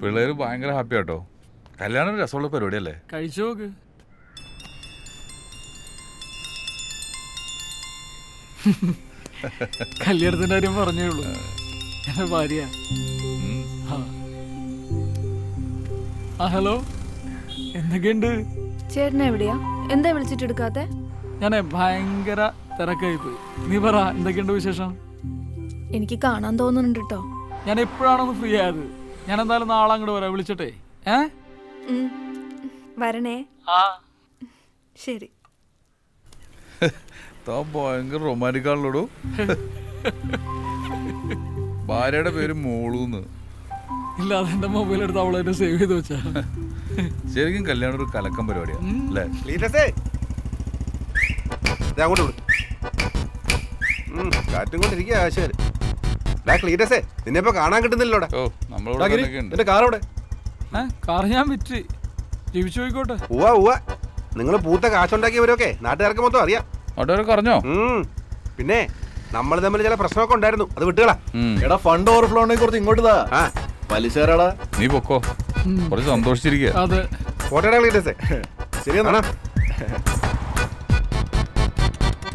പിള്ളേര് ഭയങ്കര ഹാപ്പി ആട്ടോ. കല്യാണം രസമുള്ള പരിപാടിയല്ലേ. കഴിച്ചു നോക്ക്. കല്യാണത്തിന്റെ കാര്യം പറഞ്ഞേ ഉള്ളൂ. എന്റെ ഭാര്യ. ഹലോ, എന്തൊക്കെയുണ്ട്? ചേട്ടൻ എവിടെയാ? എന്താ വിളിച്ചിട്ട് എടുക്കാത്തെ? ഞാനേ ഭയങ്കര തിരക്കായി പോയി. നീ പറ, എന്തൊക്കെയുണ്ട് വിശേഷം? എനിക്ക് കാണാൻ തോന്നുന്നുണ്ട് കേട്ടോ. ഞാൻ എപ്പോഴാണൊന്ന് ഫ്രീ ആയത്? ഞാൻ എന്തായാലും നാളെ അങ്ങോട്ട് വരാം. വിളിച്ചിട്ടെ. വരണേ. ശരി. ഭയങ്കര റൊമാൻറ്റിക് ആണല്ലോടൂ. ഭാര്യയുടെ പേര് മോളൂന്ന്. ഇല്ല, അതെന്റെ മൊബൈൽ എടുത്ത് അവളെ സേവ് ചെയ്ത് വെച്ചാ. ശരിക്കും കല്യാണം ഒരു കലക്കം പരിപാടിയാ അല്ലേ? കാറ്റും കൊണ്ടിരിക്കുക ആശാര്. നിന്നെ ഇപ്പൊ കാണാൻ കിട്ടുന്നില്ലോടെ. കാർ ഞാൻ വിറ്റ് ജീവിച്ചു പോയിക്കോട്ടെ. നിങ്ങൾ പൂത്ത കാശുണ്ടാക്കിയവരൊക്കെ നാട്ടുകാർക്ക് മൊത്തം അറിയാം. അറിഞ്ഞോ? പിന്നെ നമ്മൾ തമ്മിൽ ചില പ്രശ്നമൊക്കെ ഉണ്ടായിരുന്നു. അത് വിട്ടുകളാ. എടാ, ഫണ്ട് ഓവർഫ്ലോ ഇങ്ങോട്ട് ഇങ്ങോട്ടാ പലിശടാ. നീ പൊക്കോ, കുറച്ച് സന്തോഷിച്ചിരിക്കുക. അതെ, ശരിയെന്നാ.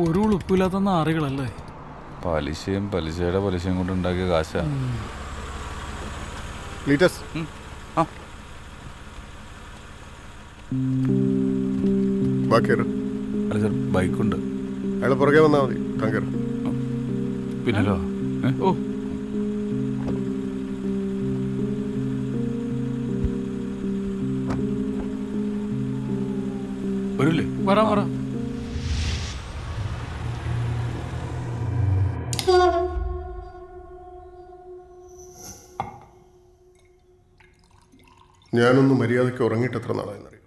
ഒരു ഉളുപ്പില്ലാത്ത നാറികളല്ലേ. പലിശയും പലിശയും കൊണ്ട് ഉണ്ടാക്കിയ കാശാ. അല്ല സാർ, ബൈക്കുണ്ട്. അയാളെ പുറകെ വന്നാൽ മതി. തങ്കർ പിന്നല്ലോ. ഓ, വരൂല്ലേ? വരാം വരാം. ഞാനൊന്ന് മര്യാദയ്ക്ക് ഉറങ്ങിയിട്ട് എത്ര നാളായെന്നറിയും.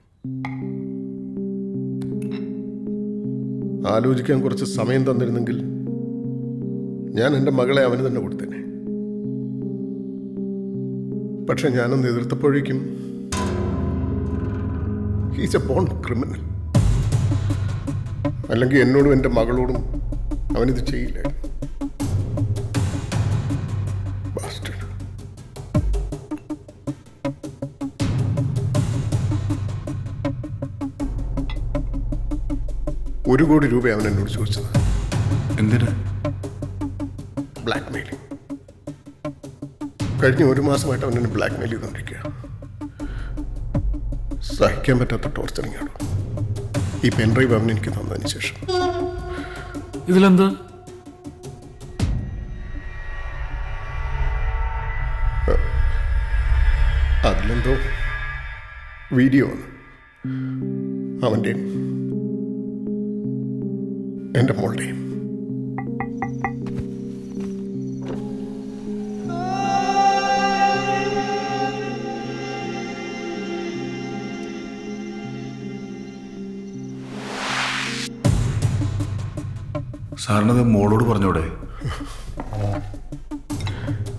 ആലോചിക്കാൻ കുറച്ച് സമയം തന്നിരുന്നെങ്കിൽ ഞാൻ എൻ്റെ മകളെ അവന് തന്നെ കൊടുത്തേനെ. പക്ഷെ ഞാനൊന്ന് എതിർത്തപ്പോഴേക്കും ഹീസ് എ ബോൺ ക്രിമിനൽ. അല്ലെങ്കിൽ എന്നോടും എൻ്റെ മകളോടും അവനിത് ചെയ്യില്ലായിരുന്നു. $1 കോടി അവൻ എന്നോട് ചോദിച്ചത്. എന്തിനാ? Black mailing. കഴിഞ്ഞ 1 മാസമായിട്ട് അവൻ എന്നെ ബ്ലാക്ക് മെയിൽ ചെയ്തുകൊണ്ടിരിക്കുക. സഹിക്കാൻ പറ്റാത്ത ടോർച്ചറിങ് ആണ്. ഈ പെൻഡ്രൈവ് അവൻ എനിക്ക് തന്നതിന് ശേഷം ഇതിലെന്താ? അതിലെന്തോ വീഡിയോ ആണ്. അവൻ്റെയും എൻ്റെ മോളുടെയും. സാറിനത് മോളോട് പറഞ്ഞോടെ?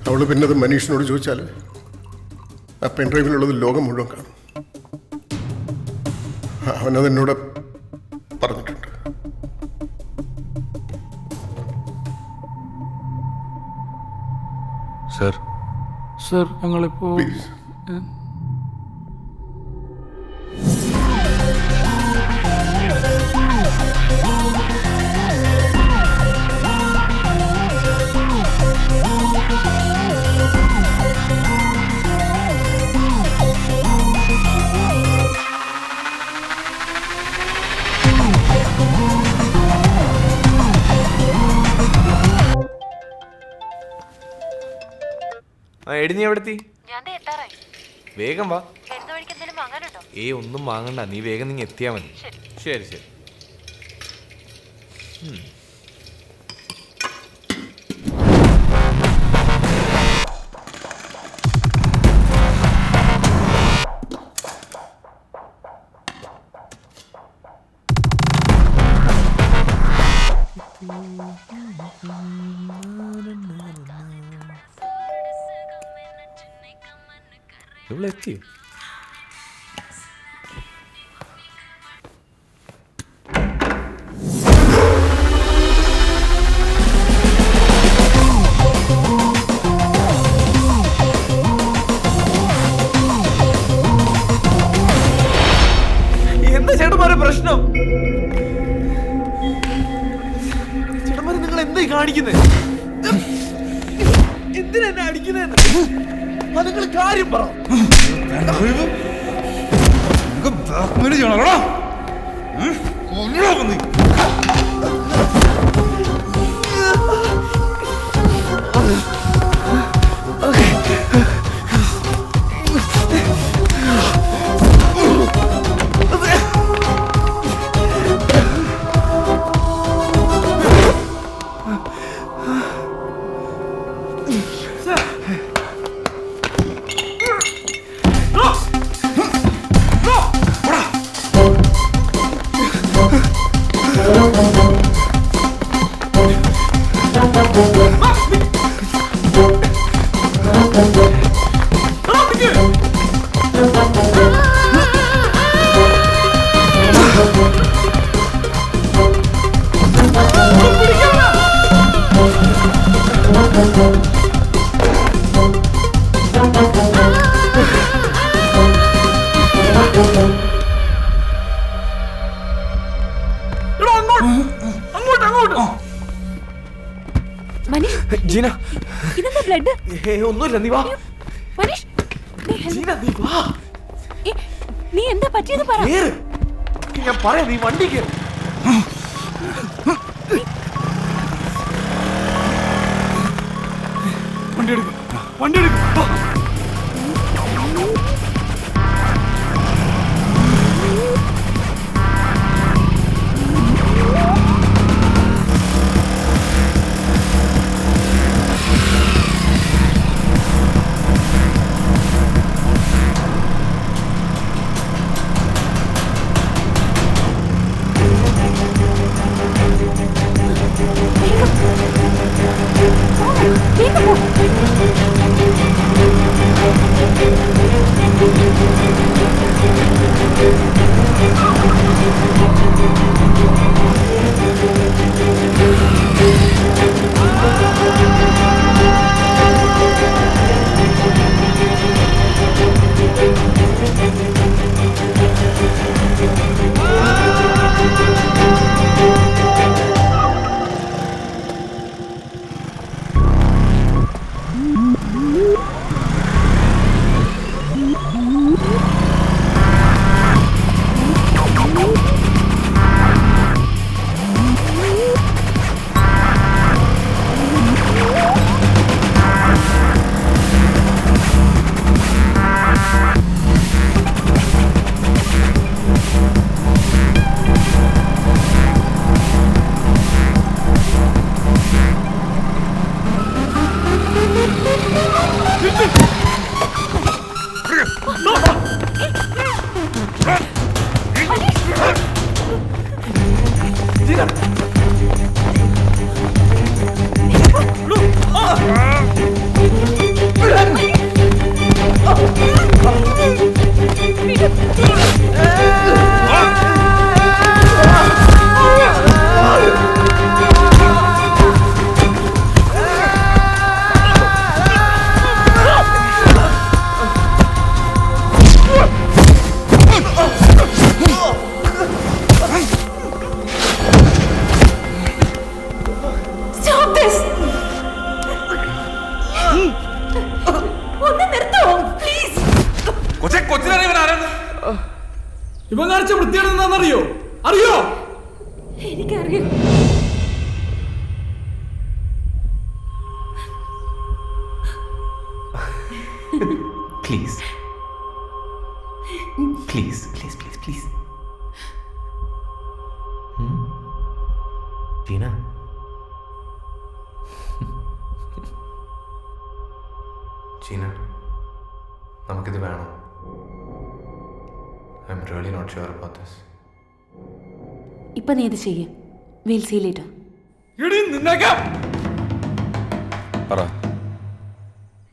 അവള് പിന്നെ അത് മനീഷിനോട് ചോദിച്ചാൽ ആ പെൻഡ്രൈവിലുള്ളത് ലോകം മുഴുവൻ കാണും. അവനതെന്നോട് പറഞ്ഞിട്ടുണ്ട്. സർ, ഞങ്ങളിപ്പോ എടി, നീ എവിടെത്തി? വേഗം വാ. ഒന്നും വാങ്ങണ്ട, നീ വേഗം നീ എത്തിയാ മതി. ശരി ശരി. ഇവളെത്തി. എന്തായി കാണിക്കുന്നേ? എന്തിനാ എന്നെ അടിക്കുന്നേന്ന്? നിങ്ങൾ കാര്യം പറ. ജീന, ഇതെന്താ ബ്ലഡ്? ഒന്നുമില്ല, നീ വാ. മനീഷ്, ജീന, നീ വാ. നീ എന്താ പറ്റിയെന്ന് പറ. ഞാൻ പറയാം, നീ വണ്ടി കേറ്. വണ്ടി എടുക്കും. ഇവൻ കാണിച്ച വൃത്തിയാണ് എന്താണെന്നറിയോ? അറിയോ? എനിക്കറിയാം. Please please please please please. Jeena, Jeena, നമുക്കിത് വേണം. I'm really not sure about this. ഇപ്പൊ നീ ഇത് ചെയ്യേ. We'll see later.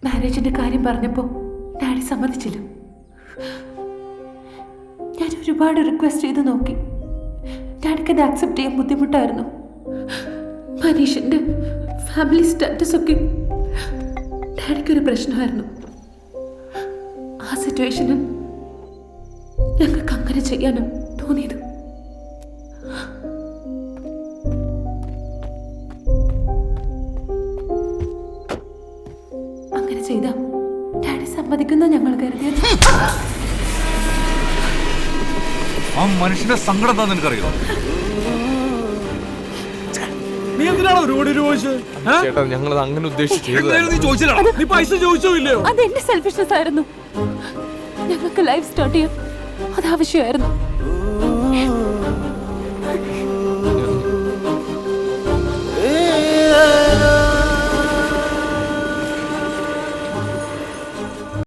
മാരേജിന്റെ കാര്യം പറഞ്ഞപ്പോ ഡാഡി സമ്മതിച്ചില്ല. ഞാൻ ഒരുപാട് റിക്വസ്റ്റ് ചെയ്ത് നോക്കി. ഡാഡിക്ക് അത് ആക്സെപ്റ്റ് ചെയ്യാൻ ബുദ്ധിമുട്ടായിരുന്നു. മനീഷിന്റെ ഫാമിലി സ്റ്റാറ്റസ് ഒക്കെ ഡാഡിക്കൊരു പ്രശ്നമായിരുന്നു. ആ സിറ്റുവേഷനിൽ ഞങ്ങൾക്ക് അങ്ങനെ ചെയ്യാനും തോന്നിയത്. ആ മനുഷ്യന്റെ സങ്കടം എന്താ നിനക്കറിയോ? നീ എന്തിനാണ് ഒരു കോടി രൂപ ചോദിച്ചത്? ചേട്ടാ ഞങ്ങളത് അങ്ങനെ ഉദ്ദേശിച്ചു നീ ചോദിച്ചില്ല. നീ പൈസ ചോദിച്ചോ ഇല്ലയോ? അത് എന്റെ സെൽഫിഷ്നെസ് ആയിരുന്നു. ഞങ്ങൾക്ക് ലൈഫ് സ്റ്റാർട്ട് ചെയ്യാൻ അത് ആവശ്യമായിരുന്നു.